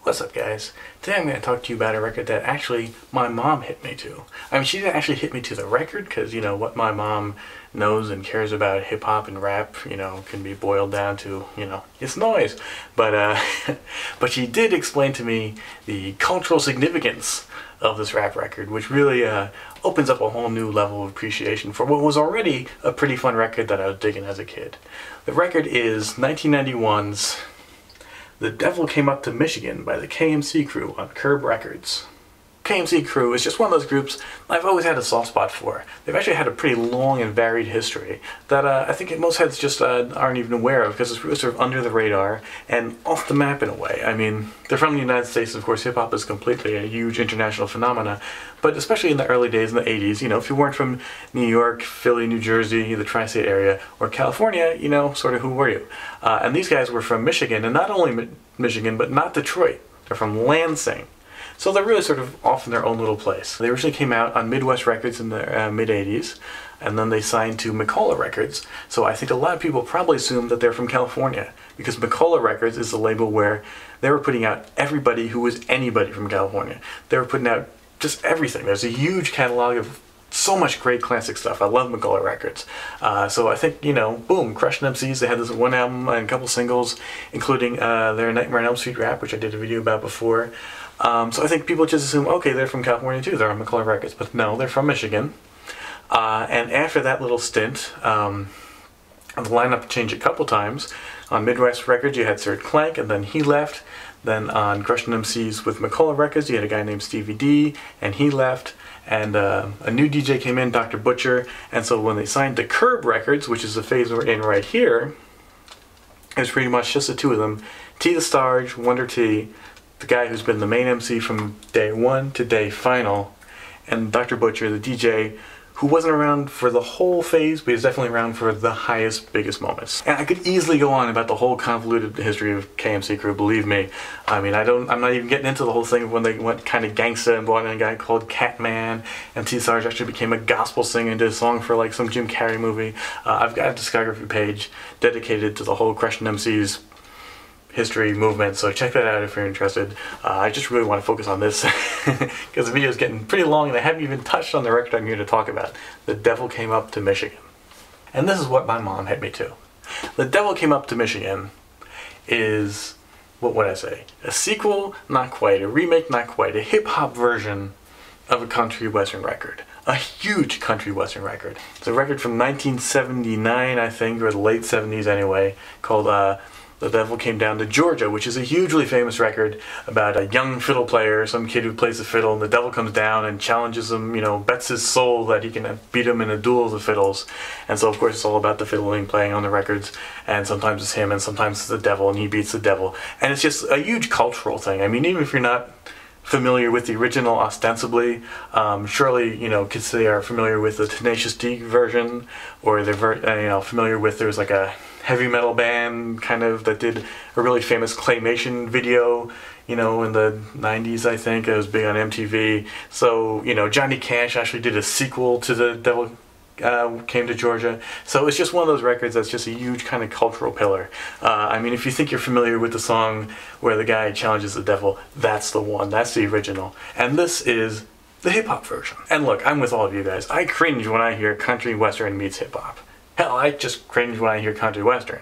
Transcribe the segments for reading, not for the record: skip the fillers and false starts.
What's up, guys? Today I'm going to talk to you about a record that actually my mom hit me to. I mean, she didn't actually hit me to the record because, you know, what my mom knows and cares about hip-hop and rap, you know, can be boiled down to, you know, it's noise. But, but she did explain to me the cultural significance of this rap record, which really opens up a whole new level of appreciation for what was already a pretty fun record that I was digging as a kid. The record is 1991's The Devil Came Up to Michigan by the KMC Crew on Curb Records. KMC Crew is just one of those groups I've always had a soft spot for. They've actually had a pretty long and varied history that I think most heads just aren't even aware of because it's really sort of under the radar and off the map in a way. I mean, they're from the United States, of course. Hip-hop is completely a huge international phenomena, but especially in the early days, in the 80s, you know, if you weren't from New York, Philly, New Jersey, the tri-state area, or California, you know, sort of who were you? And these guys were from Michigan, and not only Michigan, but not Detroit. They're from Lansing. So they're really sort of off in their own little place. They originally came out on Midwest Records in the mid-80s, and then they signed to McCullough Records. So I think a lot of people probably assume that they're from California, because McCullough Records is the label where they were putting out everybody who was anybody from California. They were putting out just everything. There's a huge catalog of so much great classic stuff. I love McCullough Records. So I think, you know, boom, Crushing MCs. They had this one album and a couple singles, including their Nightmare on Elm Street rap, which I did a video about before. So I think people just assume, okay, they're from California too, they're on McCullough Records, but no, they're from Michigan. And after that little stint, the lineup changed a couple times. On Midwest Records you had Sir Clank, and then he left. Then on Crushing MCs with McCullough Records you had a guy named Stevie D, and he left. And a new DJ came in, Dr. Butcher, and so when they signed to Curb Records, which is the phase we're in right here, it was pretty much just the two of them, T the Starge, Wonder T, the guy who's been the main MC from day one to day final, and Dr. Butcher, the DJ, who wasn't around for the whole phase, but he's definitely around for the highest, biggest moments. And I could easily go on about the whole convoluted history of KMC Crew, believe me. I mean, I'm not even getting into the whole thing of when they went kind of gangsta and brought in a guy called Catman, and T Sarge actually became a gospel singer and did a song for like some Jim Carrey movie. I've got a discography page dedicated to the whole Crushing MCs history movement, so check that out if you're interested. I just really want to focus on this because the video is getting pretty long and I haven't even touched on the record I'm here to talk about. The Devil Came Up to Michigan. And this is what my mom hit me to. The Devil Came Up to Michigan is, what would I say? A sequel, not quite. A remake, not quite. A hip-hop version of a country western record. A huge country western record. It's a record from 1979, I think, or the late 70s anyway, called The Devil Came Down to Georgia, which is a hugely famous record about a young fiddle player, some kid who plays the fiddle, and the devil comes down and challenges him, you know, bets his soul that he can beat him in a duel of the fiddles. And so, of course, it's all about the fiddling playing on the records, and sometimes it's him, and sometimes it's the devil, and he beats the devil. And it's just a huge cultural thing. I mean, even if you're not familiar with the original ostensibly, surely, you know, kids today are familiar with the Tenacious D version, or they're you know, familiar with, there's like a heavy metal band kind of that did a really famous claymation video, you know, in the 90s, I think. It was big on MTV. So, you know, Johnny Cash actually did a sequel to The Devil Came to Georgia. So it's just one of those records that's just a huge kind of cultural pillar. I mean, if you think you're familiar with the song where the guy challenges the devil, that's the one. That's the original. And this is the hip-hop version. And look, I'm with all of you guys. I cringe when I hear country western meets hip-hop. Hell, I just cringe when I hear country western.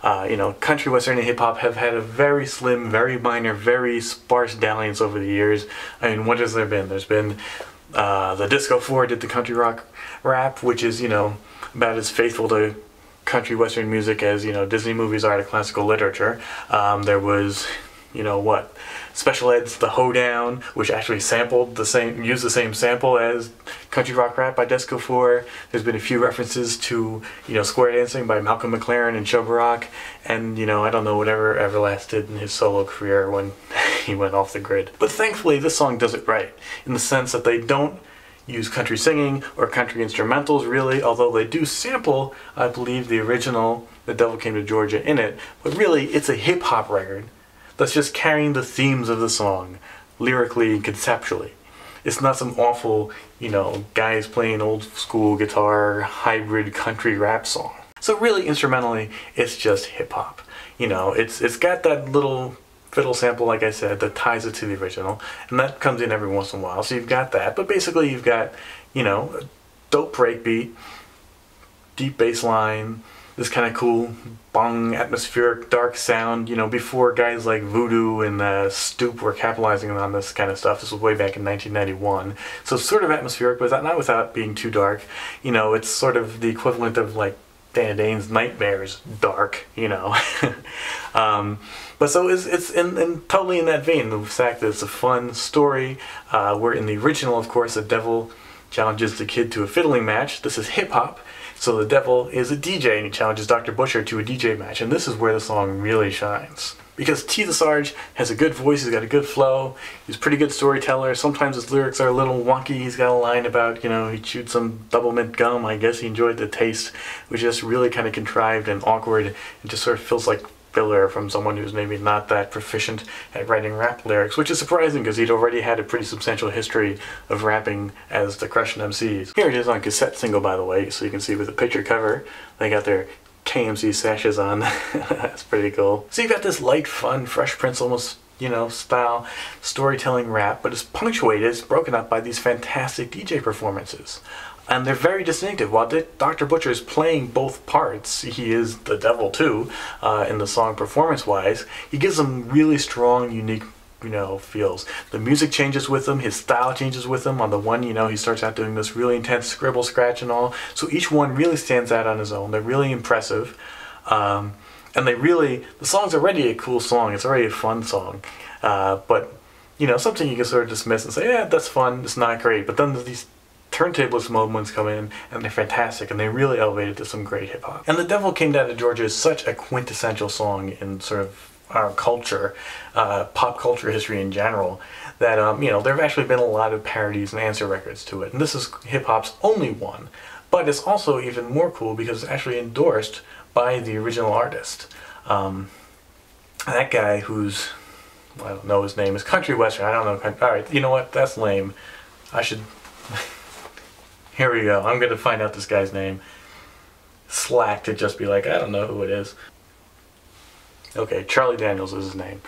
You know, country western and hip-hop have had a very slim, very minor, very sparse dalliance over the years. I mean, what has there been? There's been the Disco 4 did the country rock rap, which is, you know, about as faithful to country western music as, you know, Disney movies are to classical literature. There was, you know what, Special Ed's The Hoedown, which actually used the same sample as country rock rap by Disco 4. There's been a few references to, you know, square dancing by Malcolm McLaren and Chubba Rock, and, you know, I don't know whatever Everlast did in his solo career when he went off the grid. But thankfully this song does it right, in the sense that they don't use country singing or country instrumentals really, although they do sample, I believe, the original The Devil Came to Georgia in it, but really it's a hip-hop record that's just carrying the themes of the song, lyrically and conceptually. It's not some awful, you know, guys playing old school guitar, hybrid country rap song. So really, instrumentally, it's just hip-hop. You know, it's got that little fiddle sample, like I said, that ties it to the original, and that comes in every once in a while, so you've got that. But basically you've got, you know, a dope breakbeat, deep bass line, this kind of cool bong, atmospheric, dark sound. You know, before guys like Voodoo and Stoop were capitalizing on this kind of stuff. This was way back in 1991. So it's sort of atmospheric, but not without being too dark. You know, it's sort of the equivalent of like Dana Dane's Nightmares dark, you know. But so it's in totally in that vein. The fact that it's a fun story. Where in the original, of course, the devil challenges the kid to a fiddling match. This is hip hop. So the devil is a DJ and he challenges Dr. Butcher to a DJ match, and this is where the song really shines. Because T the Sarge has a good voice, he's got a good flow, he's a pretty good storyteller. Sometimes his lyrics are a little wonky. He's got a line about, you know, he chewed some double mint gum, I guess he enjoyed the taste, which is really kind of contrived and awkward. It just sort of feels like filler from someone who's maybe not that proficient at writing rap lyrics, which is surprising because he'd already had a pretty substantial history of rapping as the Crushing MCs. Here it is on cassette single, by the way, so you can see with the picture cover, they got their KMC sashes on. That's pretty cool. So you've got this light, fun, Fresh Prince almost, you know, style storytelling rap, but it's punctuated, it's broken up by these fantastic DJ performances. And they're very distinctive. While Dr. Butcher is playing both parts, he is the devil too, in the song performance-wise, he gives them really strong, unique, you know, feels. The music changes with him, his style changes with him. On the one, you know, he starts out doing this really intense scribble scratch and all. So each one really stands out on his own. They're really impressive. And the song's already a cool song. It's already a fun song. But, you know, something you can sort of dismiss and say, yeah, that's fun, it's not great. But then there's these turntablist moments come in and they're fantastic and they really elevate it to some great hip hop. And The Devil Came Down to Georgia is such a quintessential song in sort of our culture, pop culture history in general, that you know, there have actually been a lot of parodies and answer records to it, and this is hip hop's only one. But it's also even more cool because it's actually endorsed by the original artist. That guy who's, well, I don't know his name, is Country Western. I don't know. Alright, you know what? That's lame. I should. Here we go. I'm going to find out this guy's name. Slack to just be like, I don't know who it is. Okay, Charlie Daniels is his name.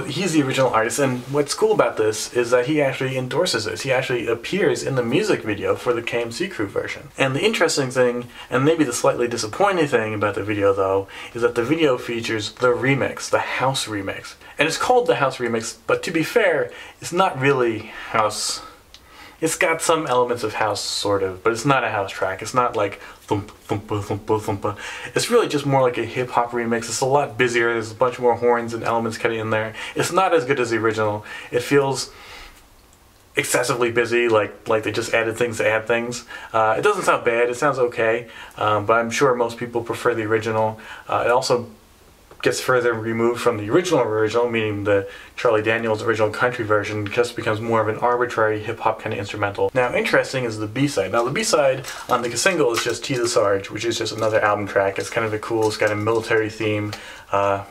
He's the original artist, and what's cool about this is that he actually endorses this. He actually appears in the music video for the KMC Crew version. And the interesting thing, and maybe the slightly disappointing thing about the video though, is that the video features the remix, the house remix. And it's called the house remix, but to be fair, it's not really house. It's got some elements of house, sort of, but it's not a house track. It's not like thump, thumpa, thumpa, thumpa. It's really just more like a hip-hop remix. It's a lot busier. There's a bunch more horns and elements cutting in there. It's not as good as the original. It feels excessively busy, like they just added things to add things. It doesn't sound bad. It sounds okay, but I'm sure most people prefer the original. It also gets further removed from the original, meaning the Charlie Daniels original country version, just becomes more of an arbitrary hip-hop kind of instrumental. Now, interesting is the B-side. Now, the B-side on the single is just T the Sarge, which is just another album track. It's kind of a cool, it's got a military theme,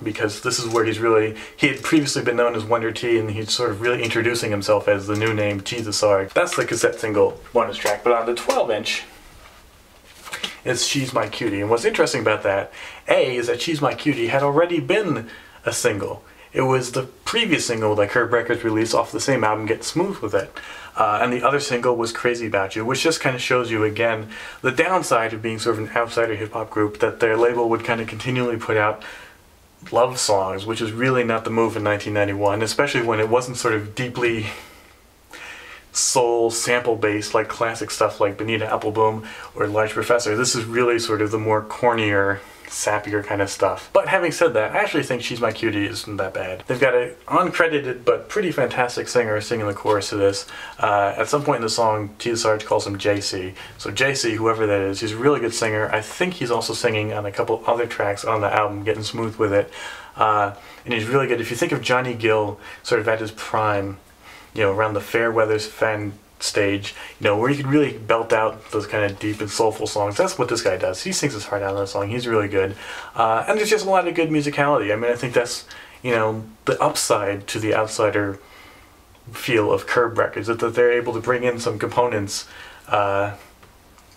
because this is where he had previously been known as Wonder T, and he's sort of really introducing himself as the new name, T the Sarge. That's the cassette single bonus track, but on the 12-inch, it's She's My Cutie. And what's interesting about that, A, is that She's My Cutie had already been a single. It was the previous single that Curb Records released off the same album, Get Smooth With It. And the other single was Crazy About You, which just kind of shows you, again, the downside of being sort of an outsider hip-hop group, that their label would kind of continually put out love songs, which was really not the move in 1991, especially when it wasn't sort of deeply soul sample based like classic stuff like Bonita Appleboom or Large Professor. This is really sort of the more cornier, sappier kind of stuff. But having said that, I actually think She's My Cutie isn't that bad. They've got an uncredited but pretty fantastic singer singing the chorus to this. At some point in the song, T the Sarge calls him JC. So JC, whoever that is, he's a really good singer. I think he's also singing on a couple other tracks on the album, Getting Smooth With It. And he's really good. If you think of Johnny Gill sort of at his prime, you know, around the Fairweathers fan stage, you know, where you could really belt out those kind of deep and soulful songs. That's what this guy does. He sings his heart out on the song. He's really good. And there's just a lot of good musicality. I mean, I think that's, you know, the upside to the outsider feel of Curb Records, that they're able to bring in some components that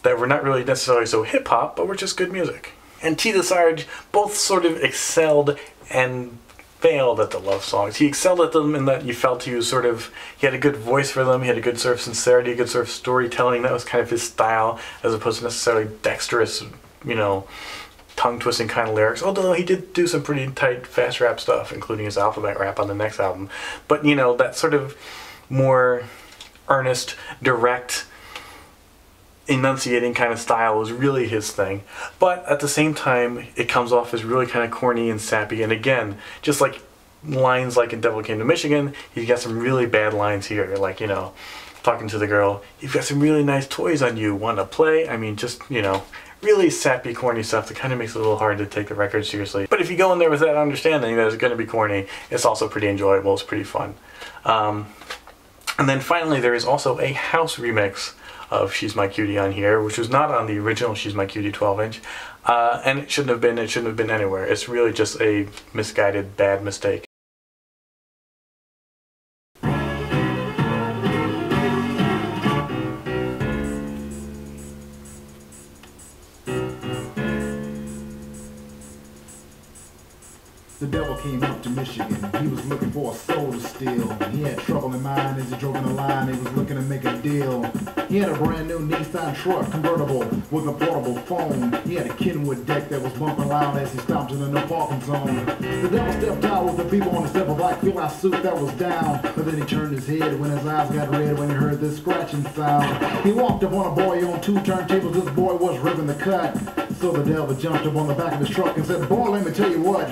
were not really necessarily so hip-hop, but were just good music. And T the Sarge both sort of excelled and failed at the love songs. He excelled at them in that you felt he was sort of, he had a good voice for them, he had a good sort of sincerity, a good sort of storytelling. That was kind of his style, as opposed to necessarily dexterous, you know, tongue-twisting kind of lyrics, although he did do some pretty tight fast rap stuff, including his alphabet rap on the next album. But, you know, that sort of more earnest, direct, enunciating kind of style was really his thing. But at the same time, it comes off as really kind of corny and sappy, and again, just like lines like in Devil Came to Michigan, he's got some really bad lines here, like, you know, talking to the girl, "You've got some really nice toys on you, want to play?" I mean, just, you know, really sappy, corny stuff that kind of makes it a little hard to take the record seriously. But if you go in there with that understanding that it's going to be corny, it's also pretty enjoyable, it's pretty fun. And then finally there is also a house remix of She's My Cutie on here, which was not on the original She's My Cutie 12-inch, and it shouldn't have been anywhere. It's really just a misguided, bad mistake. The devil came up to Michigan. He was looking for a soul to steal. He had trouble in mind as he drove in the line. He was looking to make a deal. He had a brand new Nissan truck convertible with a portable phone. He had a Kenwood deck that was bumping loud as he stopped in the no parking zone. The devil stepped out with the people on the step of black feel-out suit that was down. But then he turned his head when his eyes got red when he heard this scratching sound. He walked up on a boy on 2 turntables. This boy was ripping the cut. So the devil jumped up on the back of his truck and said, "Boy, let me tell you what.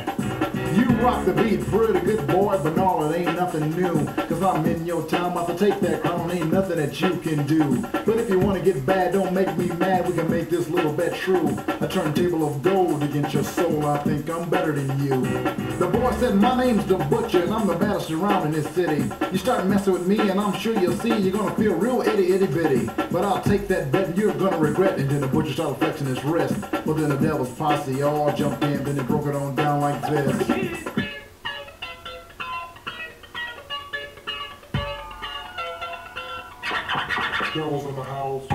You rock the beat pretty good, boy, but no, it ain't nothing new. Cause I'm in your town, about to take that crown, ain't nothing that you can do. But if you wanna get bad, don't make me mad, we can make this little bet true. A turntable of gold against your soul, I think I'm better than you." The boy said, "My name's the Butcher, and I'm the baddest around in this city. You start messing with me, and I'm sure you'll see you're gonna feel real itty-bitty. But I'll take that bet, and you're gonna regret." And then the Butcher started flexing his wrist. But then the devil's posse all jumped in, then they broke it on down like this. Girls in the house.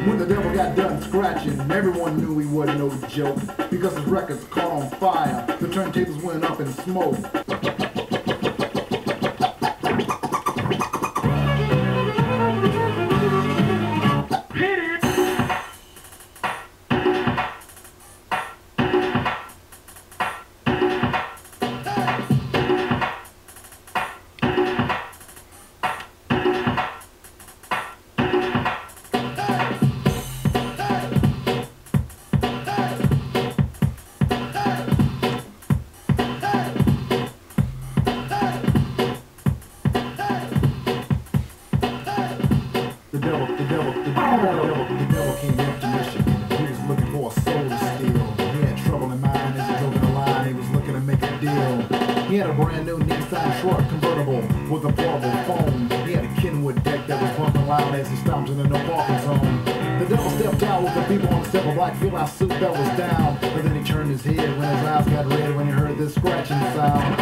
When the devil got done scratching, everyone knew he wasn't no joke, because his records caught on fire, the turntables went up in smoke. The devil came up to Michigan. He was looking for a soul to steal. He had trouble in mind as he drove in the line. He was looking to make a deal. He had a brand new Nissan truck convertible with a portable phone. He had a Kenwood deck that was bumping loud as he stopped in the no parking zone. The devil stepped out with the people on the step of black feel-out suit that was down. But then he turned his head when his eyes got red when he heard this scratching sound.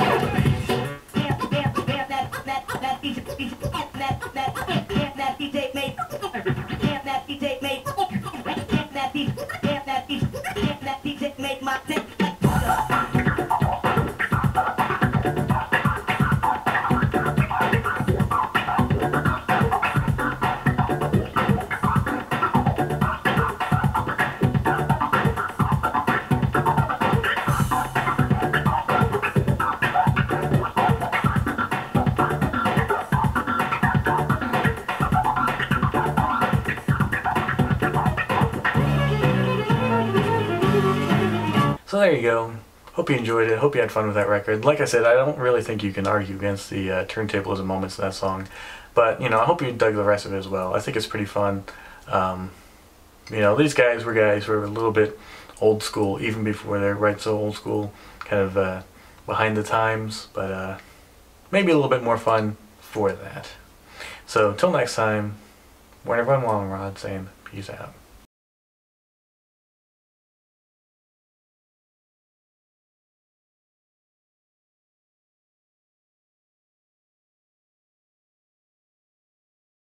So there you go. Hope you enjoyed it. Hope you had fun with that record. Like I said, I don't really think you can argue against the turntablism moments of that song. But, you know, I hope you dug the rest of it as well. I think it's pretty fun. You know, these guys were a little bit old school, even before they're right so old school, kind of behind the times. But maybe a little bit more fun for that. So till next time, Werner Von Longrod saying peace out.